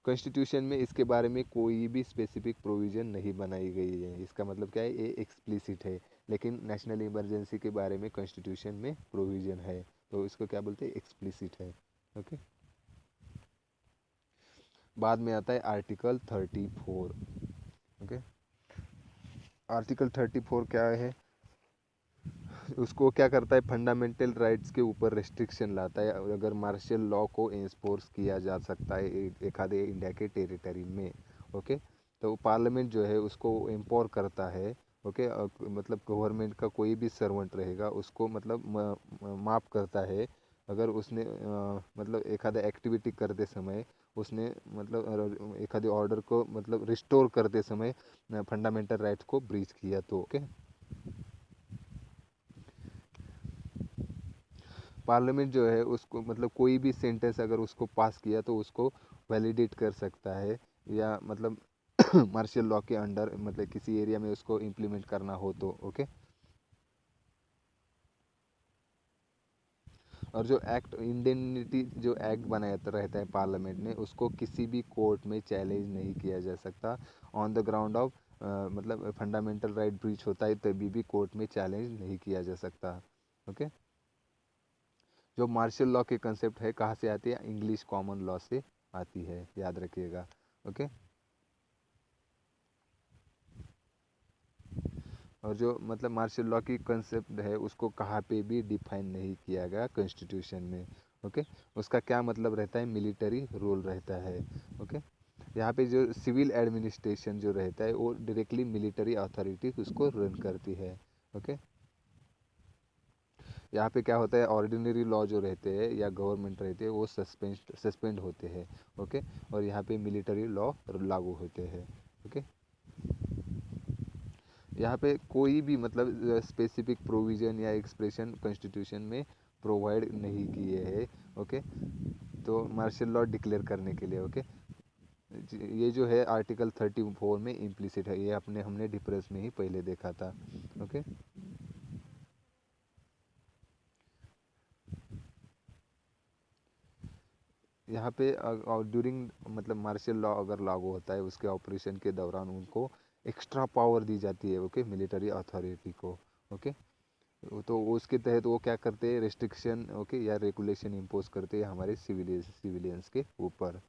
S1: कॉन्स्टिट्यूशन में इसके बारे में कोई भी स्पेसिफिक प्रोविज़न नहीं बनाई गई है, इसका मतलब क्या है, ये एक्सप्लिसिट है। लेकिन नेशनल इमरजेंसी के बारे में कॉन्स्टिट्यूशन में प्रोविज़न है, तो इसको क्या बोलते हैं, एक्सप्लिसिट है। ओके, बाद में आता है आर्टिकल 34। ओके, आर्टिकल 34 क्या है, उसको क्या करता है, फंडामेंटल राइट्स के ऊपर रेस्ट्रिक्शन लाता है, अगर मार्शल लॉ को एनफोर्स किया जा सकता है एक आधे इंडिया के टेरिटरी में। ओके, तो पार्लियामेंट जो है उसको एम्पावर करता है। ओके, मतलब गवर्नमेंट का कोई भी सर्वेंट रहेगा उसको मतलब माफ़ करता है अगर उसने मतलब एक आधा एक्टिविटी करते समय उसने मतलब एक आधे ऑर्डर को मतलब रिस्टोर करते समय फंडामेंटल राइट्स को ब्रीच किया तो। ओके, पार्लियामेंट जो है उसको मतलब कोई भी सेंटेंस अगर उसको पास किया तो उसको वैलिडेट कर सकता है, या मतलब मार्शल लॉ के अंडर मतलब किसी एरिया में उसको इम्प्लीमेंट करना हो तो। ओके, और जो एक्ट इंडेनिटी जो एक्ट बनाया रहता है पार्लियामेंट ने, उसको किसी भी कोर्ट में चैलेंज नहीं किया जा सकता ऑन द ग्राउंड ऑफ मतलब फंडामेंटल राइट ब्रीच होता है तभी भी कोर्ट में चैलेंज नहीं किया जा सकता। ओके, जो मार्शल लॉ के कंसेप्ट है कहाँ से आती है, इंग्लिश कॉमन लॉ से आती है, याद रखिएगा। ओके, और जो मतलब मार्शल लॉ की कंसेप्ट है उसको कहाँ पे भी डिफाइन नहीं किया गया कॉन्स्टिट्यूशन में। ओके, उसका क्या मतलब रहता है, मिलिट्री रूल रहता है। ओके, यहाँ पे जो सिविल एडमिनिस्ट्रेशन जो रहता है वो डायरेक्टली मिलिट्री अथॉरिटी उसको रन करती है। ओके, यहाँ पे क्या होता है, ऑर्डिनरी लॉ जो रहते हैं या गवर्नमेंट रहते हैं वो सस्पेंड होते हैं। ओके, और यहाँ पे मिलिट्री लॉ लागू होते हैं। ओके, यहाँ पे कोई भी मतलब स्पेसिफिक प्रोविज़न या एक्सप्रेशन कॉन्स्टिट्यूशन में प्रोवाइड नहीं किए हैं। ओके, तो मार्शल लॉ डिक्लेयर करने के लिए। ओके, ये जो है आर्टिकल 34 में इम्प्लिसिट है, ये अपने हमने डिफरेंस में ही पहले देखा था। ओके, यहाँ पे ड्यूरिंग मतलब मार्शल लॉ अगर लागू होता है उसके ऑपरेशन के दौरान उनको एक्स्ट्रा पावर दी जाती है, ओके, मिलिट्री अथॉरिटी को, ओके। तो उसके तहत वो क्या करते हैं, रेस्ट्रिक्शन, ओके, या रेगुलेशन इम्पोज करते हैं हमारे सिविलियंस के ऊपर।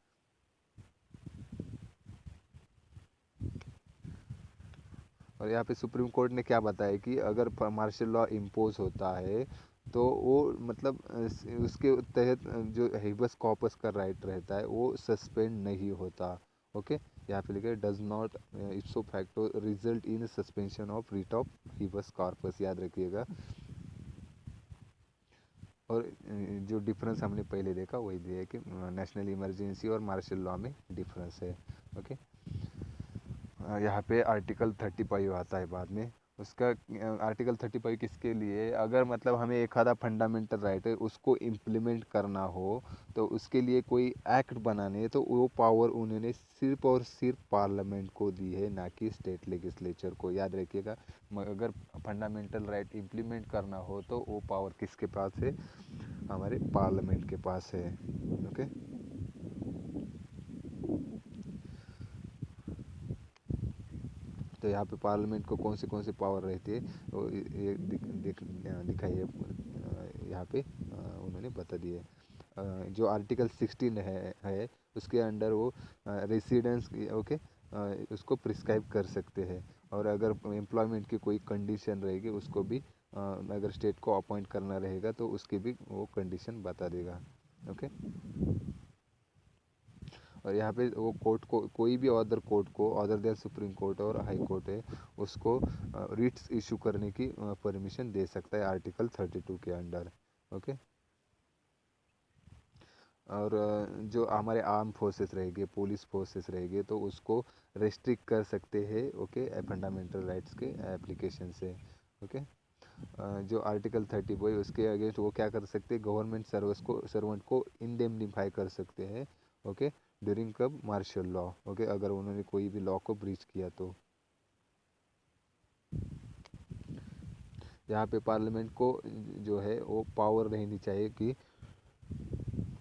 S1: और यहाँ पे सुप्रीम कोर्ट ने क्या बताया कि अगर मार्शल लॉ इम्पोज होता है तो वो मतलब उसके तहत जो हेबस कॉर्पस का राइट रहता है वो सस्पेंड नहीं होता, ओके। यहाँ पे लिखा है does not इप्सो facto result in suspension of writ of habeas corpus, याद रखिएगा। और जो डिफरेंस हमने पहले देखा वही दिया है कि नेशनल इमरजेंसी और मार्शल लॉ में डिफरेंस है, ओके। यहाँ पे आर्टिकल 35 आता है बाद में। उसका आर्टिकल 35 किसके लिए, अगर मतलब हमें एक आधा फंडामेंटल राइट है उसको इम्प्लीमेंट करना हो तो उसके लिए कोई एक्ट बनाने है तो वो पावर उन्होंने सिर्फ और सिर्फ पार्लियामेंट को दी है, ना कि स्टेट लेजिस्लेचर को, याद रखिएगा। अगर फंडामेंटल राइट इम्प्लीमेंट करना हो तो वो पावर किसके पास है, हमारे पार्लियामेंट के पास है, ओके। तो यहाँ पे पार्लियामेंट को कौन से पावर रहती है वो ये दिखाइए, यहाँ पे उन्होंने बता दिए। जो आर्टिकल 16 है उसके अंडर वो रेसिडेंस, ओके, उसको प्रिस्क्राइब कर सकते हैं। और अगर एम्प्लॉयमेंट की कोई कंडीशन रहेगी उसको भी अगर स्टेट को अपॉइंट करना रहेगा तो उसकी भी वो कंडीशन बता देगा, ओके। और यहाँ पे वो कोर्ट को कोई भी अदर कोर्ट को अदर देन सुप्रीम कोर्ट और हाई कोर्ट है उसको रिट्स इशू करने की परमिशन दे सकता है आर्टिकल 32 के अंडर, ओके। और जो हमारे आर्म फोर्सेस रहेंगे, पुलिस फोर्सेस रहेंगे तो उसको रेस्ट्रिक्ट कर सकते हैं, ओके, फंडामेंटल राइट्स के एप्लीकेशन से, ओके। जो आर्टिकल 34 है उसके अगेंस्ट वो क्या कर सकते हैं, गवर्नमेंट सर्वेंट को इंडेमनीफाई कर सकते हैं, ओके, ड्यूरिंग कब मार्शल लॉ, ओके, अगर उन्होंने कोई भी लॉ को ब्रीच किया तो। यहाँ पे पार्लियामेंट को जो है वो पावर रहनी चाहिए कि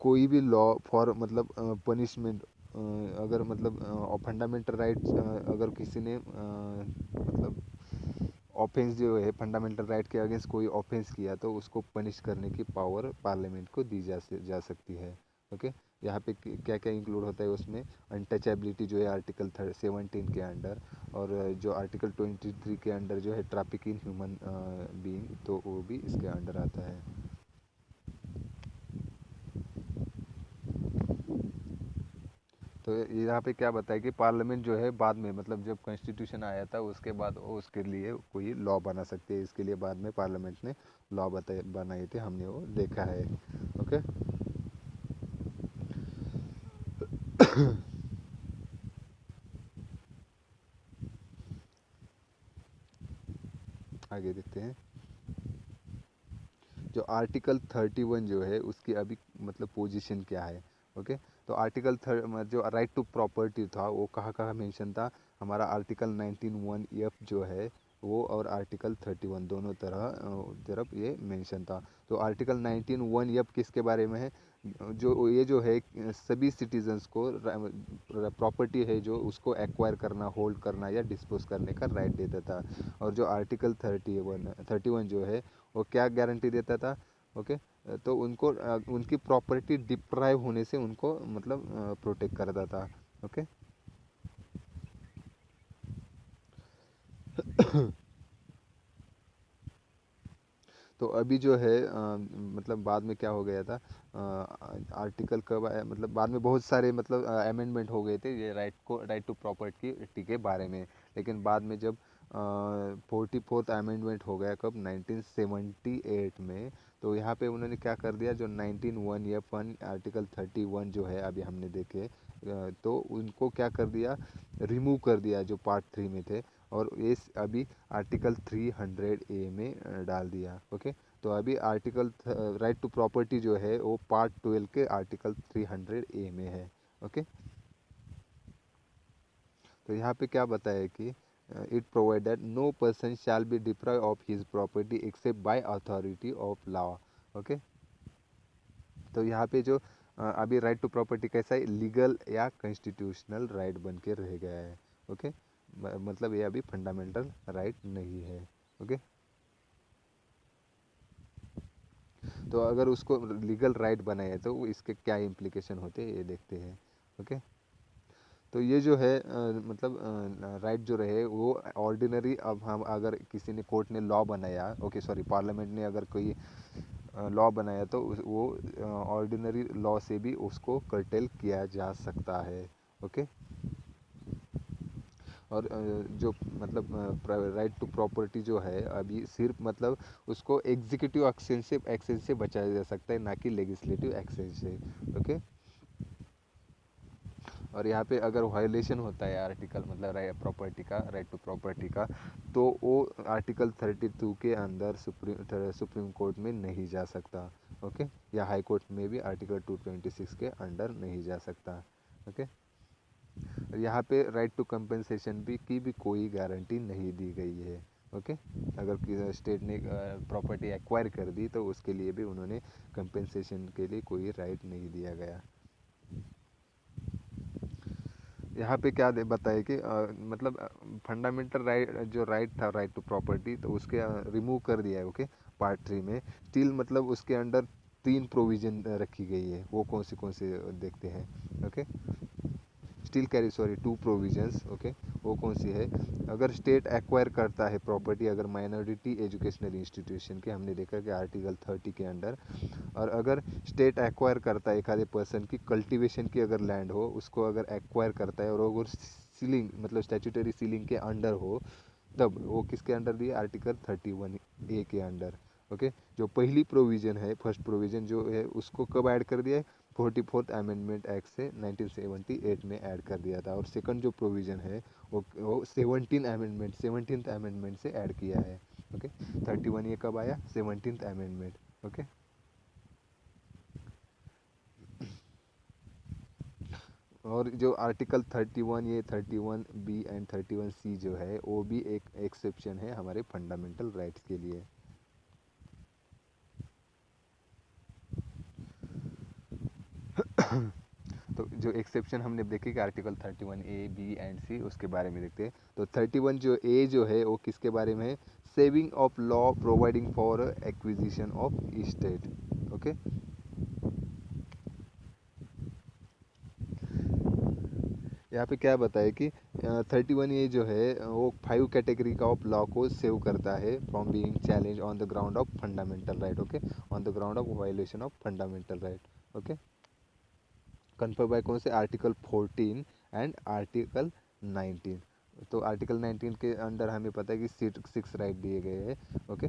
S1: कोई भी लॉ फॉर मतलब पनिशमेंट, अगर मतलब फंडामेंटल राइट्स अगर किसी ने मतलब ऑफेंस जो है फंडामेंटल राइट के अगेंस्ट कोई ऑफेंस किया तो उसको पनिश करने की पावर पार्लियामेंट को दी जा सकती है, ओके। यहाँ पे क्या क्या इंक्लूड होता है उसमें, अनटचेबिलिटी जो है आर्टिकल 17 के अंडर, और जो आर्टिकल 23 के अंडर जो है ट्रैफिक इन ह्यूमन बीइंग तो वो भी इसके अंडर आता है। तो यहाँ पे क्या बताया कि पार्लियामेंट जो है बाद में मतलब जब कॉन्स्टिट्यूशन आया था उसके बाद वो उसके लिए कोई लॉ बना सकते हैं, इसके लिए बाद में पार्लियामेंट ने लॉ बनाए थे, हमने वो देखा है, ओके। आगे देखते हैं। जो आर्टिकल 31 जो है उसकी अभी मतलब पोजीशन क्या है, ओके। तो आर्टिकल जो राइट टू प्रॉपर्टी था वो कहाँ कहाँ मेंशन था, हमारा आर्टिकल 19(1)(f जो है वो और आर्टिकल 31 दोनों तरफ ये मेंशन था। तो आर्टिकल 19(1)(f किसके बारे में है, जो ये जो है सभी सिटीजन्स को प्रॉपर्टी है जो उसको एक्वायर करना, होल्ड करना या डिस्पोज करने का राइट देता था। और जो आर्टिकल 31 जो है वो क्या गारंटी देता था, ओके। तो उनको उनकी प्रॉपर्टी डिप्राइव होने से उनको मतलब प्रोटेक्ट करता था, ओके। तो अभी जो है मतलब बाद में क्या हो गया था, आर्टिकल कब आया, मतलब बाद में बहुत सारे मतलब अमेंडमेंट हो गए थे ये राइट टू प्रॉपर्टी के बारे में। लेकिन बाद में जब 44th अमेंडमेंट हो गया कब 1978 में, तो यहाँ पे उन्होंने क्या कर दिया, जो 19(1)(f)(1) आर्टिकल 31 जो है अभी हमने देखे तो उनको क्या कर दिया, रिमूव कर दिया जो पार्ट 3 में थे, और ये अभी आर्टिकल 300A में डाल दिया, ओके। तो अभी आर्टिकल राइट टू प्रॉपर्टी जो है वो पार्ट 12 के आर्टिकल 300A में है, ओके। तो यहाँ पे क्या बताया कि it provided no person shall be deprive of his property except by authority of law, okay. तो यहाँ पे जो अभी राइट टू प्रॉपर्टी कैसा है, लीगल या कॉन्स्टिट्यूशनल राइट बन के रह गया है। ओके, मतलब ये अभी फंडामेंटल राइट नहीं है। ओके, तो अगर उसको लीगल राइट बनाए तो इसके क्या इम्प्लीकेशन होते हैं ये देखते हैं। ओके, तो ये जो है मतलब राइट जो रहे वो ऑर्डिनरी, अब हम अगर किसी ने कोर्ट ने लॉ बनाया, ओके सॉरी पार्लियामेंट ने अगर कोई लॉ बनाया तो वो ऑर्डिनरी लॉ से भी उसको कर्टेल किया जा सकता है। ओके, और जो मतलब राइट टू प्रॉपर्टी जो है अभी सिर्फ मतलब उसको एग्जीक्यूटिव एक्शन से बचाया जा सकता है, ना कि लेजिस्लेटिव एक्शन से। ओके, और यहाँ पे अगर वायोलेशन होता है आर्टिकल मतलब प्रॉपर्टी का, राइट टू प्रॉपर्टी का, तो वो आर्टिकल 32 के अंदर सुप्रीम कोर्ट में नहीं जा सकता। ओके, या हाई कोर्ट में भी आर्टिकल 226 के अंडर नहीं जा सकता। ओके, यहाँ पे राइट टू कंपनसेशन भी की भी कोई गारंटी नहीं दी गई है। ओके, अगर स्टेट ने प्रॉपर्टी एक्वायर कर दी तो उसके लिए भी उन्होंने कंपनसेशन के लिए कोई राइट नहीं दिया गया। यहाँ पे क्या बताए कि मतलब फंडामेंटल राइट जो राइट था राइट टू प्रॉपर्टी, तो उसके रिमूव कर दिया है। ओके, पार्ट 3 में स्टिल मतलब उसके अंडर 3 प्रोविजन रखी गई है, वो कौन से देखते हैं। Okay, still carry sorry 2 provisions. Okay, वो कौन सी है, अगर स्टेट एक्वायर करता है प्रॉपर्टी अगर माइनॉरिटी एजुकेशनल इंस्टीट्यूशन के, हमने देखा कि आर्टिकल 30 के अंडर, और अगर स्टेट एक्वायर करता है एक आधे पर्सन की कल्टीवेशन की अगर लैंड हो उसको अगर एक्वायर करता है और अगर सीलिंग मतलब स्टैट्यूटरी सीलिंग के अंडर हो, तब वो किसके अंडर दिए, आर्टिकल 31A के अंडर। ओके, जो पहली प्रोविज़न है फर्स्ट प्रोविज़न जो है उसको कब ऐड कर दिया है, 44th अमेंडमेंट एक्ट से 1978 में ऐड कर दिया था, और सेकंड जो प्रोविज़न है वो 17th अमेंडमेंट से ऐड किया है। ओके, 31 ये कब आया, 17th अमेंडमेंट। ओके, और जो आर्टिकल 31 ये 31B एंड 31C जो है वो भी एक एक्सेप्शन है हमारे फंडामेंटल राइट्स के लिए। तो जो एक्सेप्शन हमने देखे कि article 31A, B and C उसके बारे में देखते हैं। तो 31 जो ए जो है वो किसके बारे में है, saving of law providing for acquisition of state. Okay, यहाँ पे क्या बताया कि 31 ए जो है वो 5 कैटेगरी का ऑफ लॉ को सेव करता है from being challenge on the ground of fundamental right. Okay, on the ground of violation of fundamental right. Okay, confirm by कौन से, आर्टिकल 14 एंड आर्टिकल 19। तो आर्टिकल 19 के अंडर हमें पता है कि 6 राइट दिए गए हैं। ओके,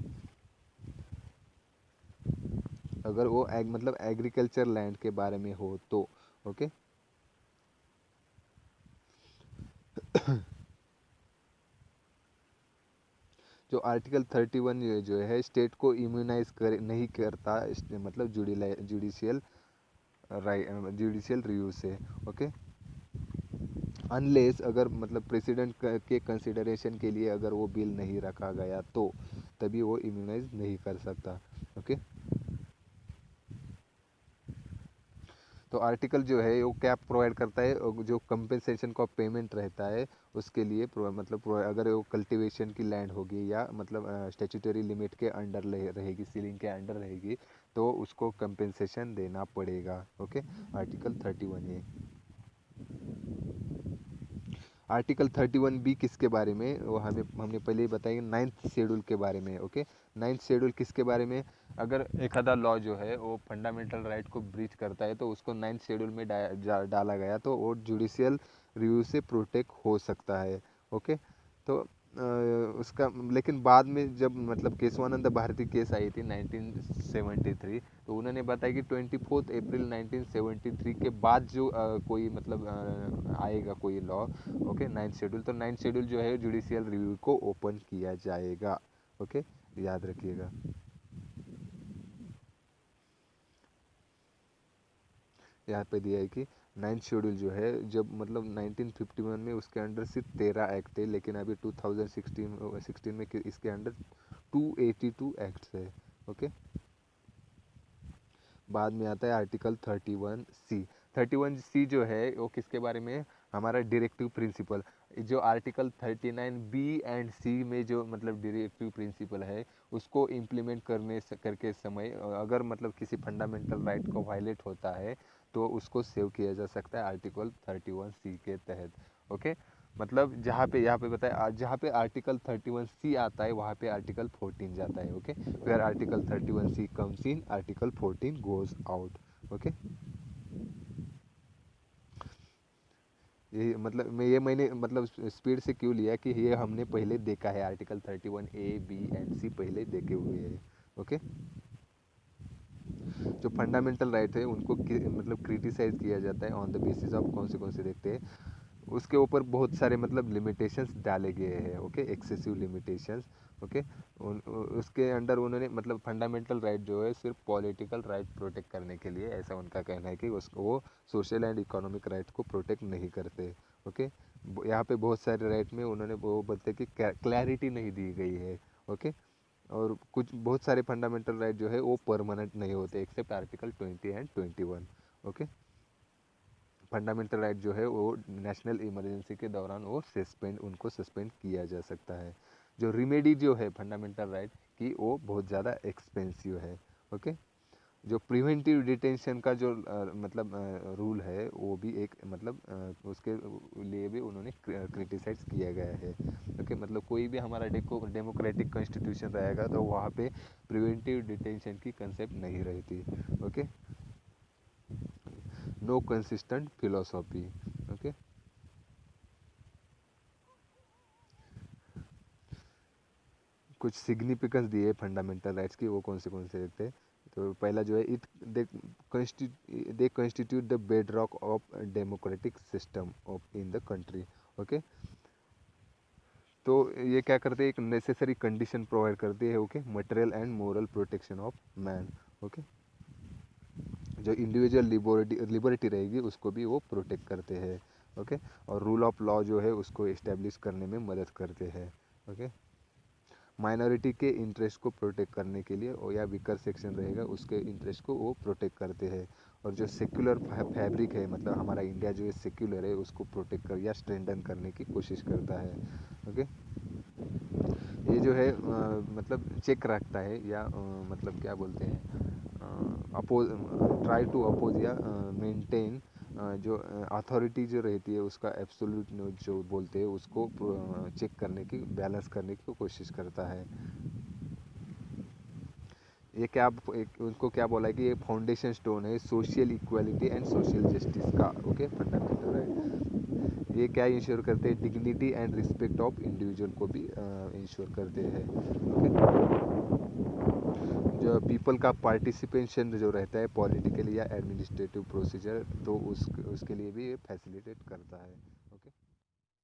S1: अगर वो मतलब एग्रीकल्चर लैंड के बारे में हो तो। ओके, जो आर्टिकल 31 ये जो है स्टेट को इम्यूनाइज कर नहीं करता मतलब जुडिशियल राइट जुडिशियल रिव्यू से। ओके, अनलेस अगर मतलब प्रेसिडेंट के कंसिडरेशन के लिए अगर वो बिल नहीं रखा गया तो तभी वो इम्यूनाइज नहीं कर सकता। ओके, तो आर्टिकल जो है वो क्या प्रोवाइड करता है, जो कंपेंसेशन का पेमेंट रहता है उसके लिए मतलब अगर वो कल्टीवेशन की लैंड होगी या मतलब स्टैट्यूटरी लिमिट के अंडर रहेगी, सीलिंग के अंडर रहेगी, तो उसको कंपेंसेशन देना पड़ेगा। ओके, आर्टिकल 31 ए। आर्टिकल 31 बी किसके बारे में, वो हमने पहले ही बताया, 9th शेड्यूल के बारे में। ओके, 9th शेड्यूल किसके बारे में, अगर एक आधा लॉ जो है वो फंडामेंटल राइट को ब्रीच करता है तो उसको 9th शेड्यूल में डाला गया तो वो जुडिशियल रिव्यू से प्रोटेक्ट हो सकता है। ओके, तो उसका लेकिन बाद में जब मतलब केशवानंद भारती केस आई थी 1973, तो उन्होंने बताया कि 24 अप्रैल 1973 के बाद जो कोई मतलब आएगा कोई लॉ, ओके 9th शेड्यूल, तो 9th शेड्यूल जो है जुडिशियल रिव्यू को ओपन किया जाएगा। ओके, याद रखिएगा। यहाँ पे दिया है कि 9th शेड्यूल जो है जब मतलब 1951 में उसके अंडर सिर्फ 13 एक्ट थे, लेकिन अभी 2016 में इसके अंडर 282 एक्ट्स है। ओके, बाद में आता है आर्टिकल 31C। 31C जो है वो किसके बारे में, हमारा डायरेक्टिव प्रिंसिपल। जो आर्टिकल 39B एंड सी में जो मतलब डायरेक्टिव प्रिंसिपल है उसको इम्प्लीमेंट करके समय अगर मतलब किसी फंडामेंटल राइट को वायलेट होता है तो उसको सेव किया जा सकता है आर्टिकल 31C के तहत। ओके, मतलब जहाँ पे यहाँ पे बताया, जहाँ पे आर्टिकल 31C आता है वहाँ पे आर्टिकल 14 जाता है। Okay, where article 31C comes in, article 14 goes out. Okay, ये मतलब मैंने मतलब स्पीड से क्यों लिया कि ये हमने पहले देखा है, article 31A B and C पहले देखे हुए हैं। ओके, जो फंडामेंटल राइट है उनको मतलब क्रिटिसाइज किया जाता है ऑन द बेसिस ऑफ कौन से देखते हैं, उसके ऊपर बहुत सारे मतलब लिमिटेशंस डाले गए हैं। Okay, excessive limitations. ओके, उसके अंडर उन्होंने मतलब फंडामेंटल राइट जो है सिर्फ पॉलिटिकल राइट प्रोटेक्ट करने के लिए, ऐसा उनका कहना है कि उसको वो सोशल एंड इकोनॉमिक राइट को प्रोटेक्ट नहीं करते। ओके, यहाँ पे बहुत सारे राइट में उन्होंने वो बोलते कि क्लैरिटी नहीं दी गई है। ओके, और कुछ बहुत सारे फंडामेंटल राइट जो है वो परमानेंट नहीं होते except article 20 and 21। Okay, fundamental right जो है वो नेशनल इमरजेंसी के दौरान वो उनको सस्पेंड किया जा सकता है। जो रिमेडी जो है फंडामेंटल राइट की वो बहुत ज़्यादा एक्सपेंसिव है। ओके, जो प्रिवेंटिव डिटेंशन का जो मतलब रूल है वो भी एक मतलब उसके लिए भी उन्होंने क्रिटिसाइज किया गया है। ओके, मतलब कोई भी हमारा डेमोक्रेटिक कॉन्स्टिट्यूशन रहेगा तो वहाँ पे प्रिवेंटिव डिटेंशन की कंसेप्ट नहीं रहती। Okay, no consistent philosophy. Okay, कुछ सिग्निफिकेंस दिए फंडामेंटल राइट्स की, वो कौन से देखते हैं। तो पहला जो है it they constitute the bed rock of democratic system of in the country. Okay, तो ये क्या करते हैं, एक नेसेसरी कंडीशन प्रोवाइड करती है। Okay, material and moral protection of man. Okay, जो इंडिविजुअल लिबर्टी रहेगी उसको भी वो प्रोटेक्ट करते हैं। ओके, और रूल ऑफ लॉ जो है उसको इस्टेब्लिश करने में मदद करते हैं। ओके, माइनॉरिटी के इंटरेस्ट को प्रोटेक्ट करने के लिए, और या वीकर सेक्शन रहेगा उसके इंटरेस्ट को वो प्रोटेक्ट करते हैं। और जो सेक्युलर फैब्रिक है मतलब हमारा इंडिया जो है सेक्युलर है उसको प्रोटेक्ट कर या स्ट्रेंथन करने की कोशिश करता है। ओके, ये जो है मतलब चेक रखता है या मतलब क्या बोलते हैं, अपोज ट्राई टू अपोज या मेंटेन जो अथॉरिटी जो रहती है उसका एब्सोल्यूट जो बोलते हैं उसको चेक करने की, बैलेंस करने की कोशिश करता है। ये क्या उनको क्या बोला है कि ये फाउंडेशन स्टोन है social equality and social justice का। ओके, फंडामेंटल राइट ये क्या इंश्योर करते हैं, dignity and respect of individual को भी इंश्योर करते हैं। ओके, जो पीपल का पार्टिसिपेशन जो रहता है पॉलिटिकल या एडमिनिस्ट्रेटिव प्रोसीजर तो उसके लिए भी ये फैसिलिटेट करता है। ओके।